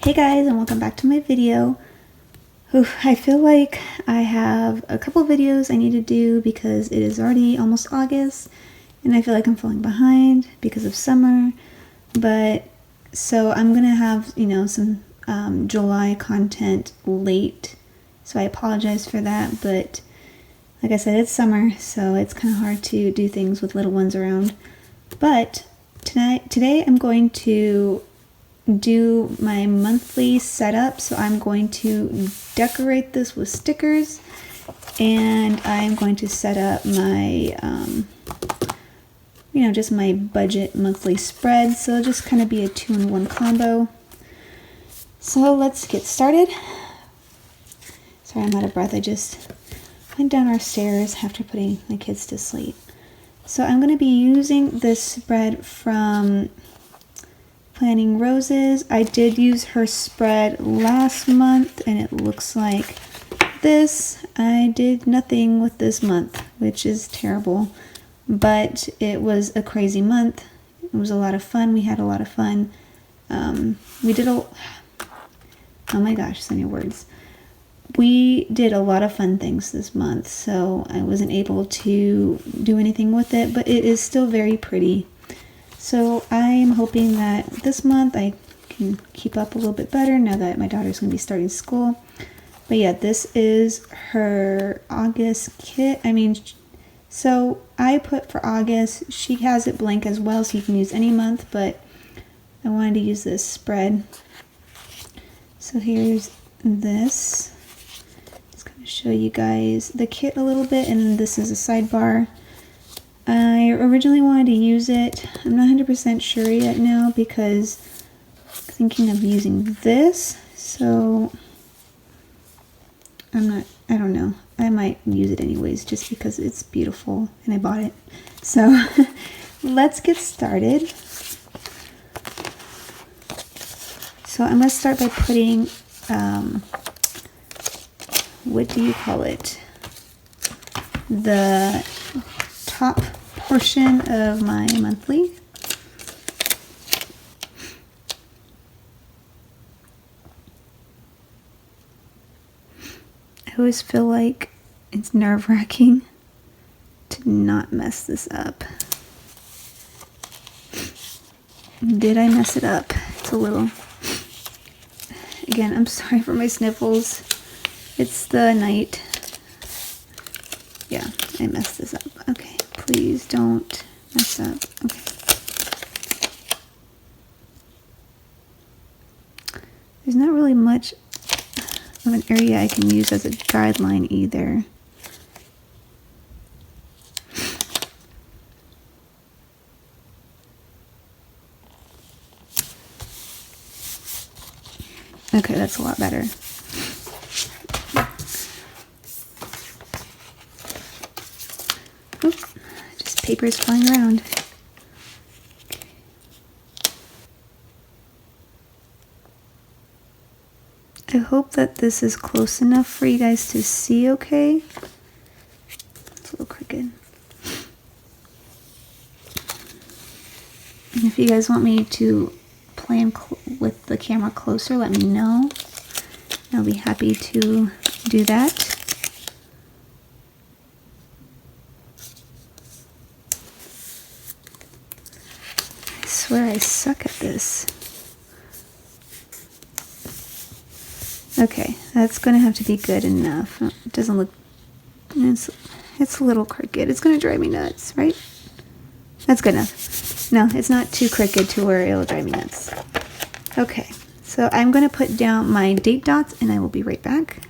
Hey guys, and welcome back to my video. I feel like I have a couple videos I need to do because it is already almost August and I feel like I'm falling behind because of summer. But so I'm gonna have, some July content late. So I apologize for that, but like I said, it's summer, so it's kind of hard to do things with little ones around. But today I'm going to do my monthly setup. So I'm going to decorate this with stickers, and I'm going to set up my just my budget monthly spread. So it'll just kind of be a 2-in-1 combo. So let's get started. Sorry, I'm out of breath. I just went down our stairs after putting my kids to sleep. So I'm going to be using this spread from Planning Roses. I did use her spread last month and it looks like this. I did nothing with this month, which is terrible, but it was a crazy month. It was a lot of fun. We had a lot of fun. We did oh my gosh, so many words. We did a lot of fun things this month, so I wasn't able to do anything with it, but it is still very pretty. So I'm hoping that this month I can keep up a little bit better now that my daughter's going to be starting school. But yeah, this is her August kit. So I put for August, she has it blank as well, so you can use any month, but I wanted to use this spread. So here's this. Just going to show you guys the kit a little bit, and then this is a sidebar. I originally wanted to use it. I'm not 100% sure yet now because I'm thinking of using this. So I don't know. I might use it anyways just because it's beautiful and I bought it. So let's get started. So I'm going to start by putting, what do you call it? The top portion of my monthly. I always feel like it's nerve-wracking to not mess this up. Did I mess it up? It's a little. Again, I'm sorry for my sniffles. It's the night. Yeah, I messed this up. Okay, please don't mess up. Okay. There's not really much of an area I can use as a guideline either. Okay, that's a lot better. Oops, just papers flying around. Okay. I hope that this is close enough for you guys to see okay. It's a little crooked. And if you guys want me to plan with the camera closer, let me know. I'll be happy to do that. I swear I suck at this. Okay, that's going to have to be good enough. It doesn't look, it's a little crooked. It's going to drive me nuts, right? That's good enough. No, it's not too crooked to where it'll drive me nuts. Okay, so I'm going to put down my date dots and I will be right back.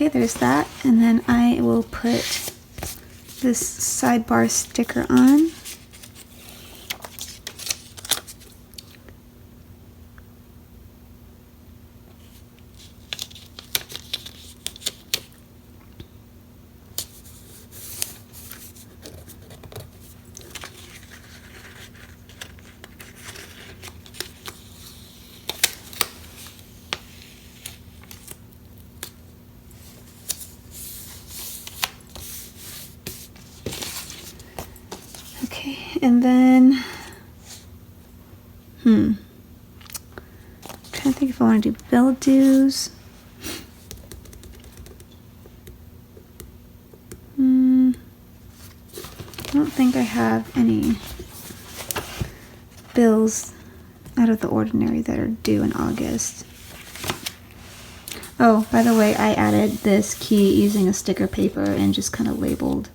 Okay, there's that. And then I will put this sidebar sticker on. Okay, and then, I'm trying to think if I want to do bill dues. I don't think I have any bills out of the ordinary that are due in August. Oh, by the way, I added this key using a sticker paper and just kind of labeled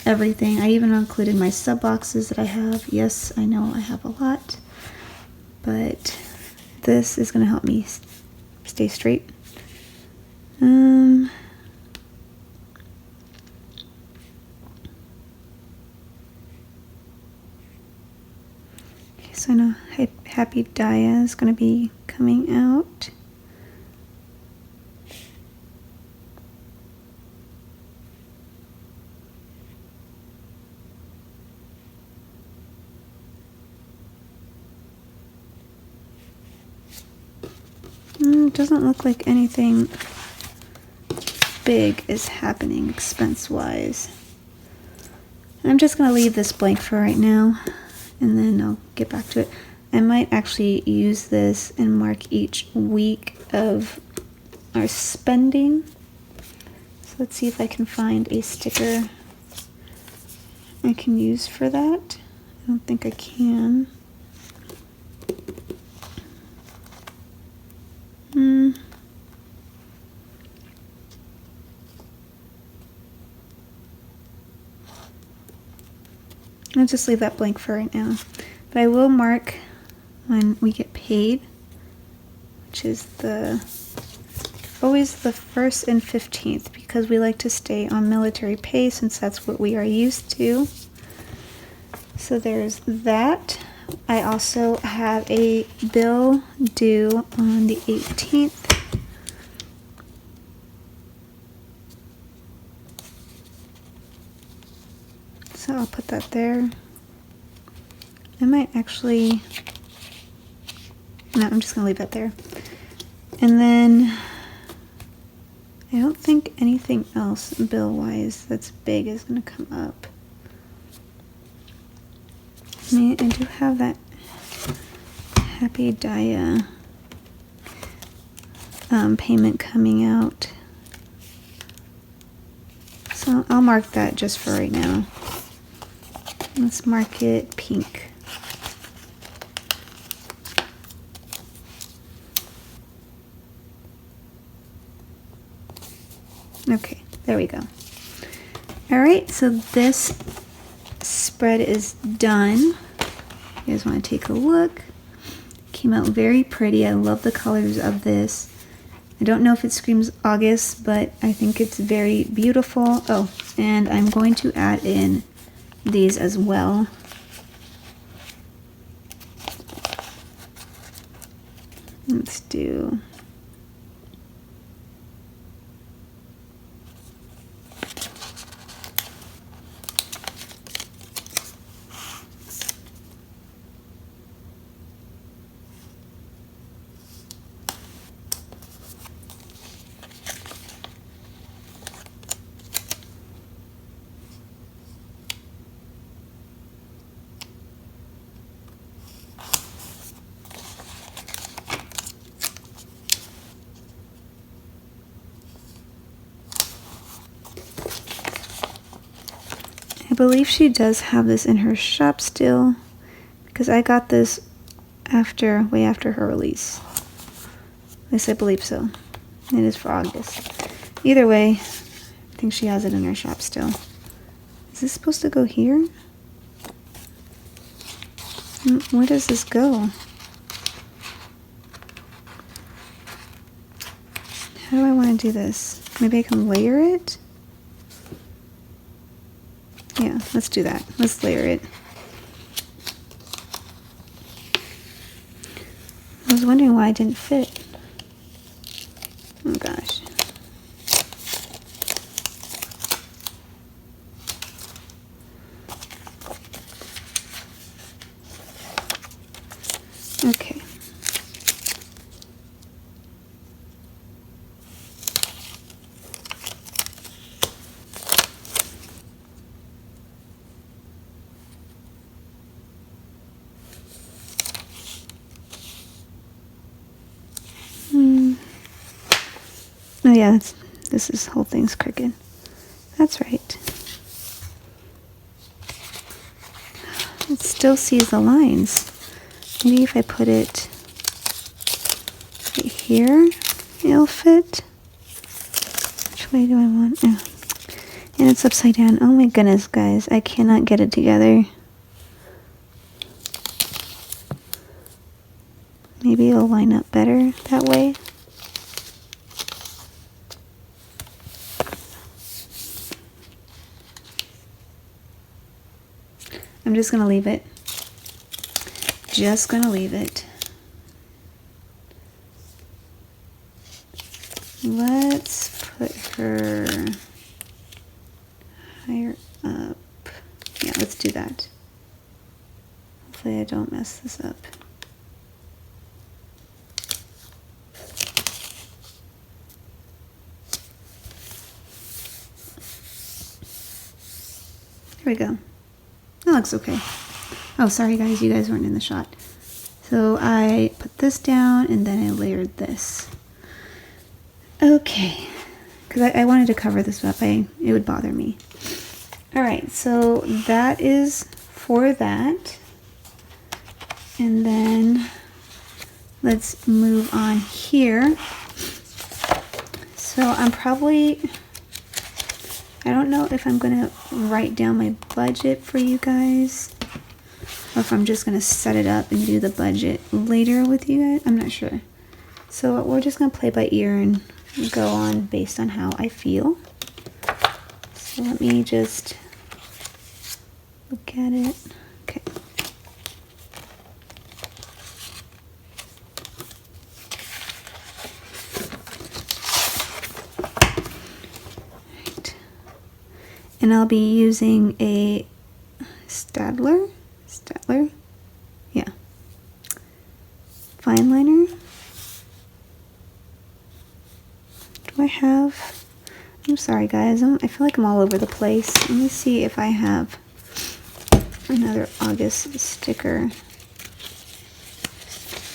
everything. I even included my sub boxes that I have. Yes, I know I have a lot, but this is going to help me stay straight. Okay, so I know Happy Dia is going to be coming out. It doesn't look like anything big is happening expense-wise. I'm just going to leave this blank for right now, and then I'll get back to it. I might actually use this and mark each week of our spending. So let's see if I can find a sticker I can use for that. I don't think I can. I'll just leave that blank for right now. But I will mark when we get paid, which is always the 1st and 15th, because we like to stay on military pay since that's what we are used to. So there's that. I also have a bill due on the 18th. So I'll put that there. I might actually, no, I'm just gonna leave that there. And then I don't think anything else bill-wise that's big is gonna come up. I mean, I do have that Happy Dia payment coming out. So I'll mark that just for right now. Let's mark it pink. Okay, there we go. All right, so this spread is done. You guys want to take a look? Came out very pretty. I love the colors of this. I don't know if it screams August, but I think it's very beautiful. Oh, and I'm going to add in these as well. Let's do I believe she does have this in her shop still, because I got this way after her release. At least I believe so. It is for August. Either way, I think she has it in her shop still. Is this supposed to go here? Where does this go? How do I want to do this? Maybe I can layer it? Yeah, let's do that. Let's layer it. I was wondering why it didn't fit. Oh gosh. Okay. Oh yeah, this whole thing's crooked. That's right. It still sees the lines. Maybe if I put it right here, it'll fit. Which way do I want? Oh. And it's upside down. Oh my goodness, guys. I cannot get it together. Maybe it'll line up better that way. I'm just going to leave it. Just going to leave it. Let's put her higher up. Yeah, let's do that. Hopefully I don't mess this up. There we go. That looks okay. Oh, sorry guys, you guys weren't in the shot. So I put this down and then I layered this. Okay, because I wanted to cover this up. It would bother me. All right, so that is for that. And then let's move on here. So I don't know if I'm going to write down my budget for you guys, or if I'm just going to set it up and do the budget later with you guys. I'm not sure. So we're just going to play by ear and go on based on how I feel. So let me just look at it. Okay. Right. And I'll be using a Staedtler, yeah, fine liner. Do I have, I'm sorry guys, I feel like I'm all over the place. Let me see if I have another August sticker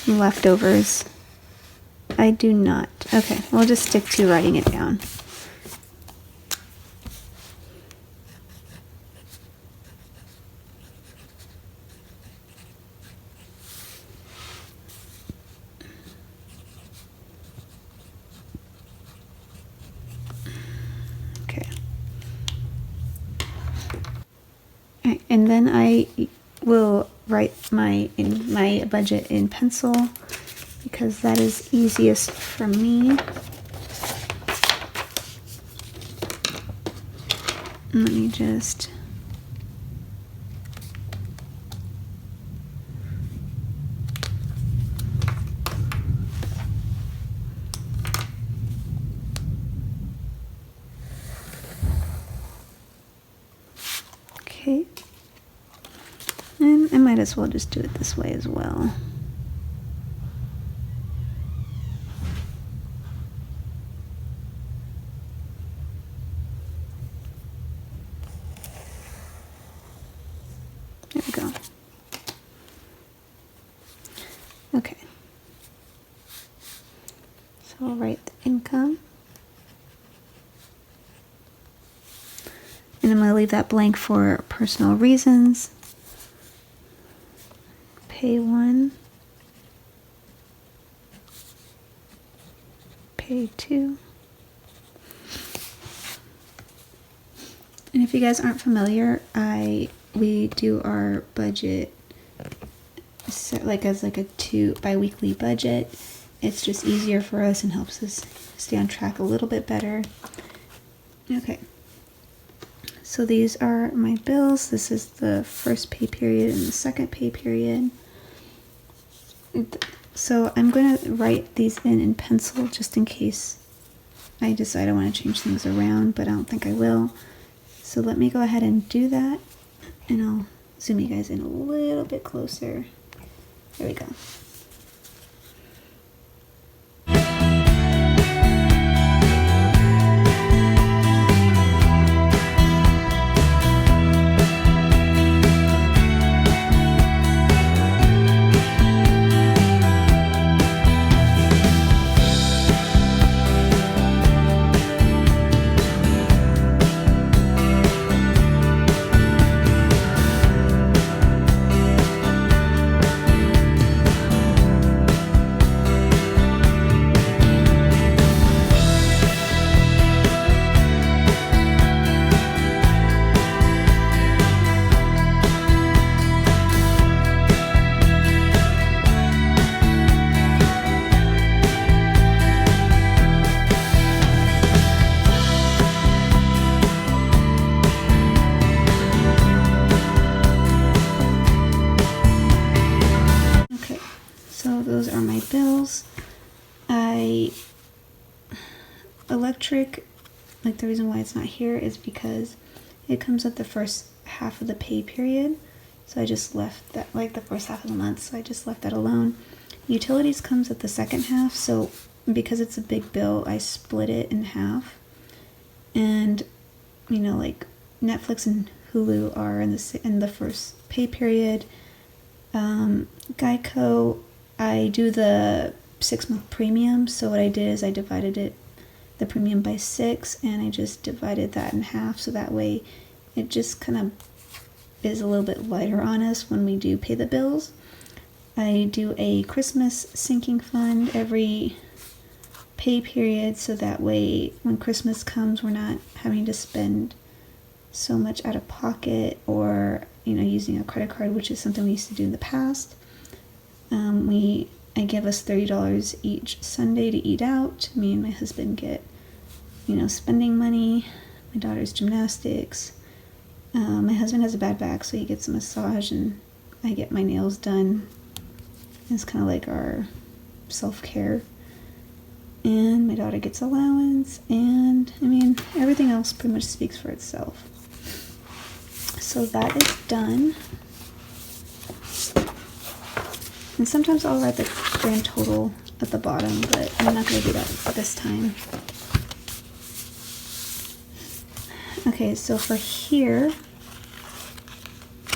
leftovers. I do not. Okay, we'll just stick to writing it down. And then I will write my budget in pencil because that is easiest for me. Let me just okay. And I might as well just do it this way as well. There we go. Okay. So I'll write the income. And I'm going to leave that blank for personal reasons. Pay 1, pay 2. And if you guys aren't familiar, we do our budget as a bi-weekly budget. It's just easier for us and helps us stay on track a little bit better. Okay. So these are my bills. This is the first pay period and the second pay period. So I'm going to write these in pencil just in case I decide I want to change things around, but I don't think I will. So let me go ahead and do that, and I'll zoom you guys in a little bit closer. There we go. So those are my bills. Electric, like the reason why it's not here is because it comes up the first half of the pay period. So I just left that, like the first half of the month, so I just left that alone. Utilities comes at the second half, so because it's a big bill, I split it in half. And, you know, like Netflix and Hulu are in the first pay period. Geico, I do the 6-month premium, so what I did is I divided the premium by 6, and I just divided that in half, so that way it just kind of is a little bit lighter on us when we do pay the bills. I do a Christmas sinking fund every pay period, so that way when Christmas comes we're not having to spend so much out of pocket, or using a credit card, which is something we used to do in the past. I give us $30 each Sunday to eat out. Me and my husband get, spending money. My daughter's gymnastics. My husband has a bad back, so he gets a massage, and I get my nails done. It's kind of like our self-care. And my daughter gets allowance, and everything else pretty much speaks for itself. So that is done. And sometimes I'll write the grand total at the bottom, but I'm not going to do that this time. Okay, so for here,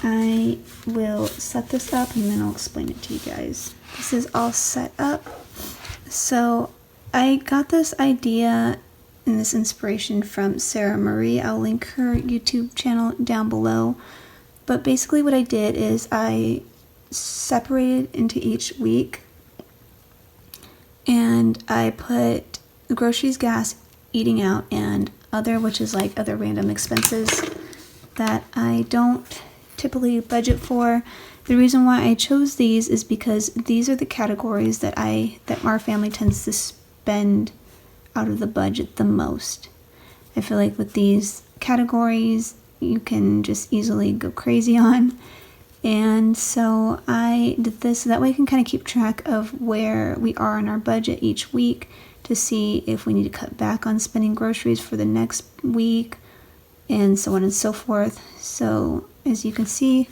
I will set this up and then I'll explain it to you guys. This is all set up. So I got this idea and this inspiration from Sarah Marie. I'll link her YouTube channel down below. But basically what I did is I separated into each week, and I put groceries, gas, eating out, and other, which is like other random expenses that I don't typically budget for. The reason why I chose these is because these are the categories that our family tends to spend out of the budget the most. I feel like with these categories you can just easily go crazy on. And so I did this so that way I can kind of keep track of where we are in our budget each week to see if we need to cut back on spending groceries for the next week, and so on and so forth. So as you can see,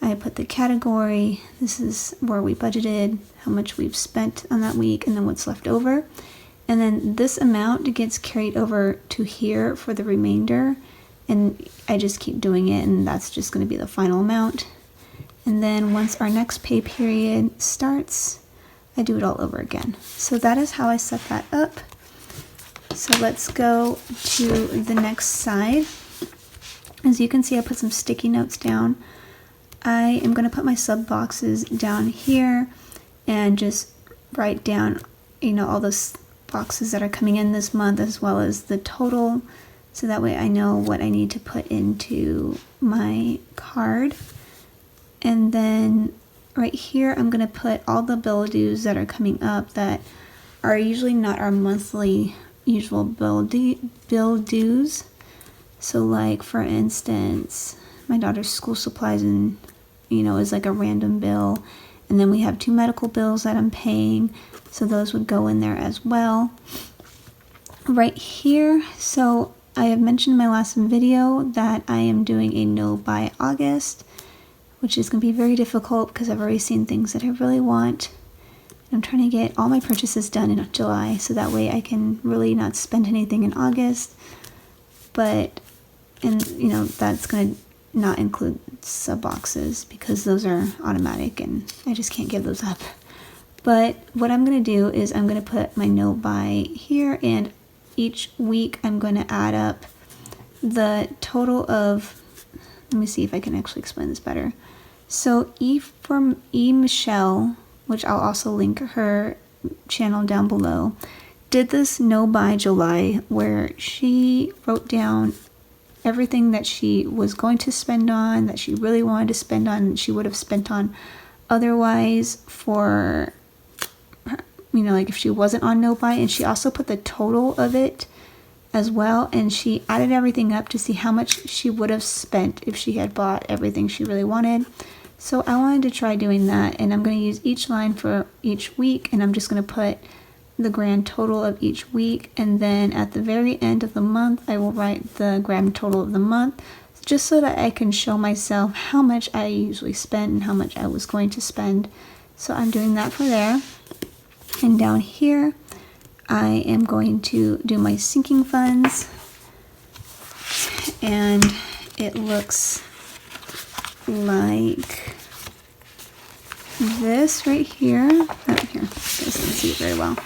I put the category. This is where we budgeted, how much we've spent on that week, and then what's left over. And then this amount gets carried over to here for the remainder, and I just keep doing it, and that's just going to be the final amount. And then once our next pay period starts, I do it all over again. So that is how I set that up. So let's go to the next side. As you can see, I put some sticky notes down. I am going to put my sub boxes down here and just write down, all those boxes that are coming in this month, as well as the total, so that way I know what I need to put into my card. And then right here, I'm going to put all the bill dues that are coming up that are usually not our monthly usual bill dues. So like for instance, my daughter's school supplies and is like a random bill, and then we have 2 medical bills that I'm paying, so those would go in there as well. Right here, so I have mentioned in my last video that I am doing a no buy August, which is going to be very difficult because I've already seen things that I really want. I'm trying to get all my purchases done in July, so that way I can really not spend anything in August. But, and that's going to not include sub boxes because those are automatic and I just can't give those up. But what I'm going to do is I'm going to put my no buy here, and each week I'm going to add up the total of, let me see if I can actually explain this better. So Michelle, which I'll also link her channel down below, did this no buy July where she wrote down everything that she was going to spend on, that she really wanted to spend on, and she would have spent on otherwise for, like if she wasn't on no buy. And she also put the total of it as well, and she added everything up to see how much she would have spent if she had bought everything she really wanted. So I wanted to try doing that, and I'm going to use each line for each week, and I'm just going to put the grand total of each week, and then at the very end of the month I will write the grand total of the month, just so that I can show myself how much I usually spend and how much I was going to spend. So I'm doing that for there. And down here I am going to do my sinking funds, and it looks like this right here. Oh, here, you guys can see it very well.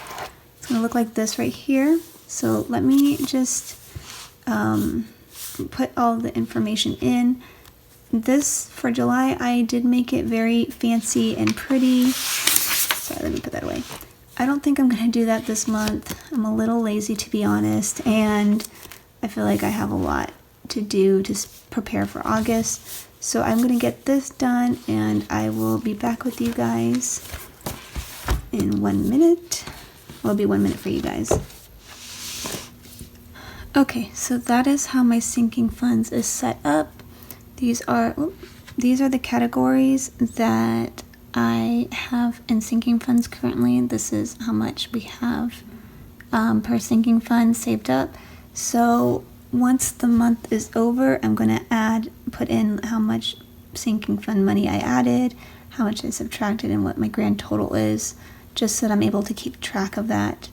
It's going to look like this right here. So let me just put all the information in. This for July, I did make it very fancy and pretty. Sorry, let me put that away. I don't think I'm going to do that this month. I'm a little lazy, to be honest, and I feel like I have a lot to do to prepare for August. So I'm going to get this done, and I will be back with you guys in 1 minute. Well, it'll be 1 minute for you guys. Okay, so that is how my sinking funds is set up. These are the categories that I have in sinking funds currently. This is how much we have per sinking fund saved up. So once the month is over, I'm going to put in how much sinking fund money I added, how much I subtracted, and what my grand total is, just so that I'm able to keep track of that.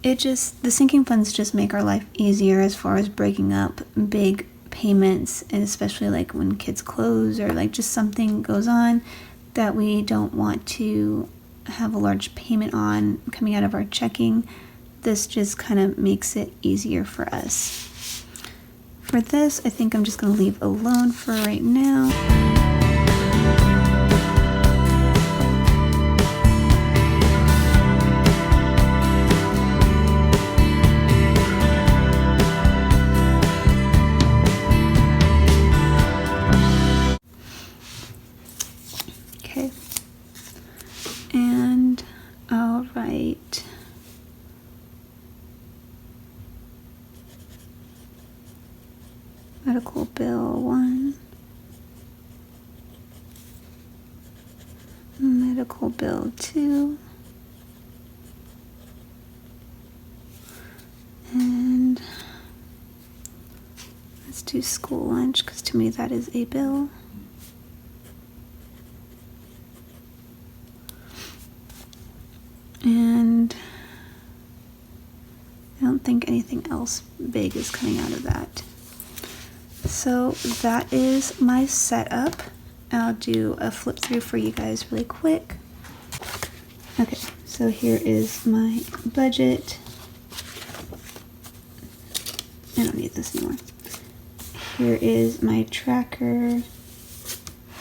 The sinking funds just make our life easier as far as breaking up big payments, and especially like when kids close or like just something goes on that we don't want to have a large payment on coming out of our checking. This just kind of makes it easier for us. For this, I think I'm just going to leave alone for right now. Okay. And I'll write medical bill 1, medical bill 2, and let's do school lunch because to me that is a bill. And I don't think anything else big is coming out of that. So that is my setup. I'll do a flip through for you guys really quick. Okay, so here is my budget. I don't need this anymore. Here is my tracker,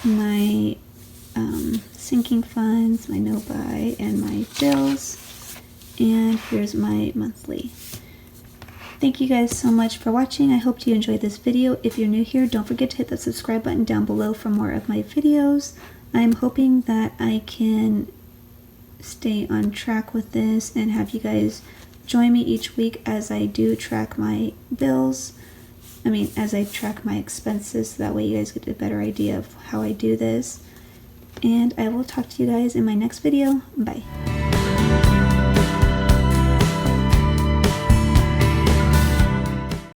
my sinking funds, my no buy, and my bills. And here's my monthly. Thank you guys so much for watching. I hope you enjoyed this video. If you're new here, don't forget to hit that subscribe button down below for more of my videos. I'm hoping that I can stay on track with this and have you guys join me each week as I do track my bills. As I track my expenses, so that way you guys get a better idea of how I do this. And I will talk to you guys in my next video. Bye.